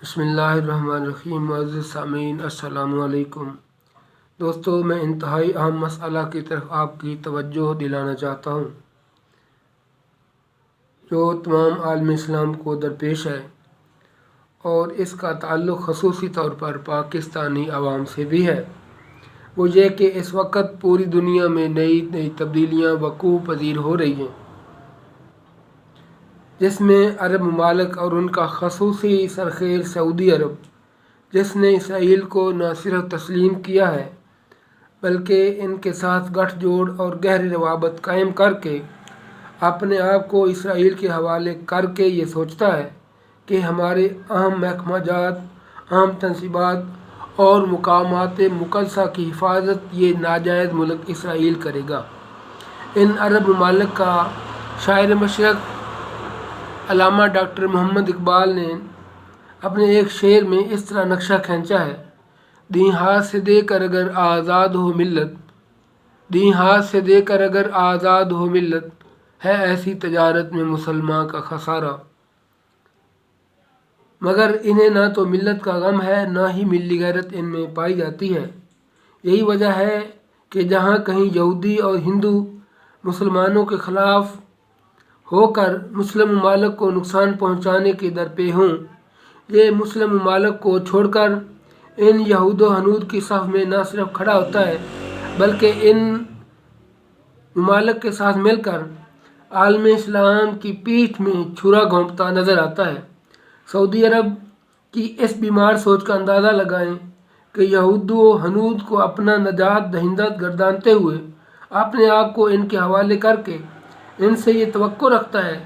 بسم اللہ الرحمن الرحیم۔ معزز سامعین السلام علیکم۔ دوستو، میں انتہائی اہم مسئلہ کی طرف آپ کی توجہ دلانا چاہتا ہوں جو تمام عالم اسلام کو درپیش ہے، اور اس کا تعلق خصوصی طور پر پاکستانی عوام سے بھی ہے۔ وہ یہ کہ اس وقت پوری دنیا میں نئی نئی تبدیلیاں وقوع پذیر ہو رہی ہیں، جس میں عرب ممالک اور ان کا خصوصی سرخیل سعودی عرب، جس نے اسرائیل کو نہ صرف تسلیم کیا ہے بلکہ ان کے ساتھ گٹھ جوڑ اور گہری روابط قائم کر کے اپنے آپ کو اسرائیل کے حوالے کر کے یہ سوچتا ہے کہ ہمارے اہم محکمہ جات، اہم تنصیبات اور مقامات مقدسہ کی حفاظت یہ ناجائز ملک اسرائیل کرے گا۔ ان عرب ممالک کا شاعر مشرق علامہ ڈاکٹر محمد اقبال نے اپنے ایک شعر میں اس طرح نقشہ کھینچا ہے: دیں ہاتھ سے دے کر اگر آزاد ہو ملت، دیں ہاتھ سے دے کر اگر آزاد ہو ملت، ہے ایسی تجارت میں مسلمان کا خسارہ۔ مگر انہیں نہ تو ملت کا غم ہے، نہ ہی ملی غیرت ان میں پائی جاتی ہے۔ یہی وجہ ہے کہ جہاں کہیں یہودی اور ہندو مسلمانوں کے خلاف ہو کر مسلم ممالک کو نقصان پہنچانے کے درپے ہوں، یہ مسلم ممالک کو چھوڑ کر ان یہود و ہنود کی صف میں نہ صرف کھڑا ہوتا ہے بلکہ ان ممالک کے ساتھ مل کر عالم اسلام کی پیٹھ میں چھرا گھونپتا نظر آتا ہے۔ سعودی عرب کی اس بیمار سوچ کا اندازہ لگائیں کہ یہود و ہنود کو اپنا نجات دہندہ گردانتے ہوئے اپنے آپ کو ان کے حوالے کر کے ان سے یہ توقع رکھتا ہے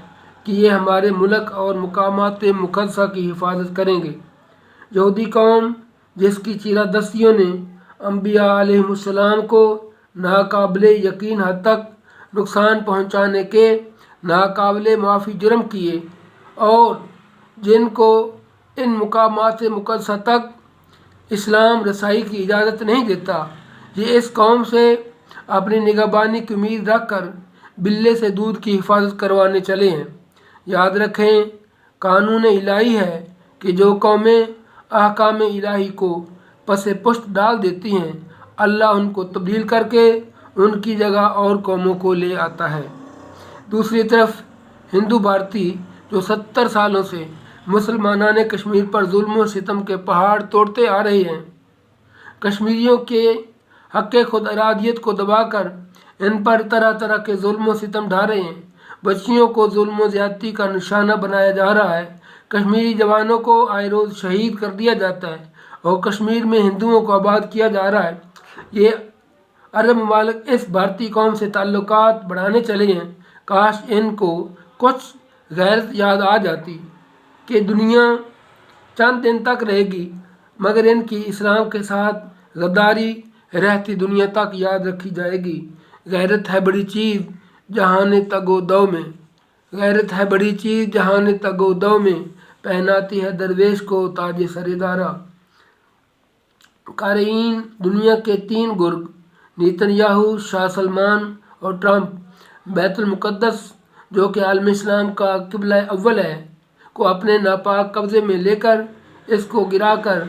کہ یہ ہمارے ملک اور مقامات مقدسہ کی حفاظت کریں گے۔ یہودی قوم، جس کی چیرہ دستیوں نے انبیاء علیہ السلام کو ناقابل یقین حد تک نقصان پہنچانے کے ناقابل معافی جرم کیے، اور جن کو ان مقامات مقدسہ تک اسلام رسائی کی اجازت نہیں دیتا، یہ اس قوم سے اپنی نگہبانی کی امید رکھ کر بلے سے دودھ کی حفاظت کروانے چلے ہیں۔ یاد رکھیں، قانون الہی ہے کہ جو قومیں احکام الہی کو پس پشت ڈال دیتی ہیں، اللہ ان کو تبدیل کر کے ان کی جگہ اور قوموں کو لے آتا ہے۔ دوسری طرف ہندو بھارتی جو 70 سالوں سے مسلمانان کشمیر پر ظلم و ستم کے پہاڑ توڑتے آ رہے ہیں، کشمیریوں کے حق خود ارادیت کو دبا کر ان پر طرح طرح کے ظلم و ستم ڈھا رہے ہیں، بچیوں کو ظلم و زیادتی کا نشانہ بنایا جا رہا ہے، کشمیری جوانوں کو آئے روز شہید کر دیا جاتا ہے، اور کشمیر میں ہندوؤں کو آباد کیا جا رہا ہے۔ یہ عرب ممالک اس بھارتی قوم سے تعلقات بڑھانے چلے ہیں۔ کاش ان کو کچھ غیرت یاد آ جاتی کہ دنیا چند دن تک رہے گی، مگر ان کی اسلام کے ساتھ غداری رہتی دنیا تک یاد رکھی جائے گی۔ غیرت ہے بڑی چیز جہان تگ و دو میں، غیرت ہے بڑی چیز جہان تگ و دو میں، پہناتی ہے درویش کو تاج سر دارا۔ قارئین، دنیا کے 3 گرگ نیتن یاہو، شاہ سلمان اور ٹرمپ بیت المقدس، جو کہ عالم اسلام کا قبلہ اول ہے، کو اپنے ناپاک قبضے میں لے کر اس کو گرا کر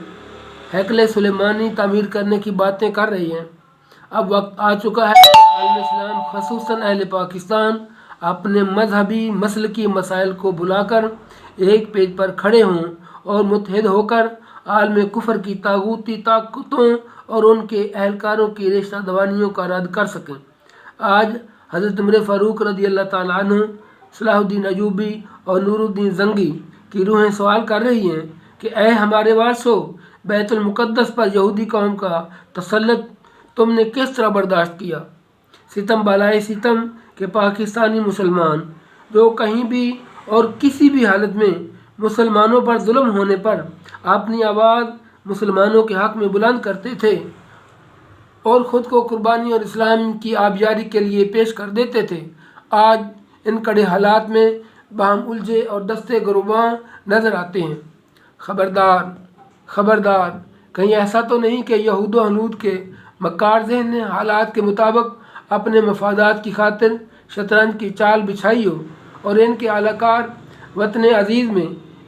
ہیکل سلیمانی تعمیر کرنے کی باتیں کر رہے ہیں۔ اب وقت آ چکا ہے کہ عالم اسلام، خصوصاً اہل پاکستان، اپنے مذہبی مسلکی مسائل کو بھلا کر ایک پیج پر کھڑے ہوں اور متحد ہو کر عالم کفر کی طاغوتی طاقتوں اور ان کے اہلکاروں کی رشتہ دوانیوں کا رد کر سکیں۔ آج حضرت عمر فاروق رضی اللہ تعالیٰ عنہ، صلاح الدین ایوبی اور نور الدین زنگی کی روحیں سوال کر رہی ہیں کہ اے ہمارے وارثو، بیت المقدس پر یہودی قوم کا تسلط تم نے کس طرح برداشت کیا؟ ستم بالائے ستم کہ پاکستانی مسلمان جو کہیں بھی اور کسی بھی حالت میں مسلمانوں پر ظلم ہونے پر اپنی آواز مسلمانوں کے حق میں بلند کرتے تھے اور خود کو قربانی اور اسلام کی آبیاری کے لیے پیش کر دیتے تھے، آج ان کڑے حالات میں باہم الجھے اور دستے گروباں نظر آتے ہیں۔ خبردار، خبردار، کہیں ایسا تو نہیں کہ یہود و ہنود کے مکار ذہن نے حالات کے مطابق اپنے مفادات کی خاطر شطرنج کی چال بچھائی ہو اور ان کے اعلی کار وطن عزیز میں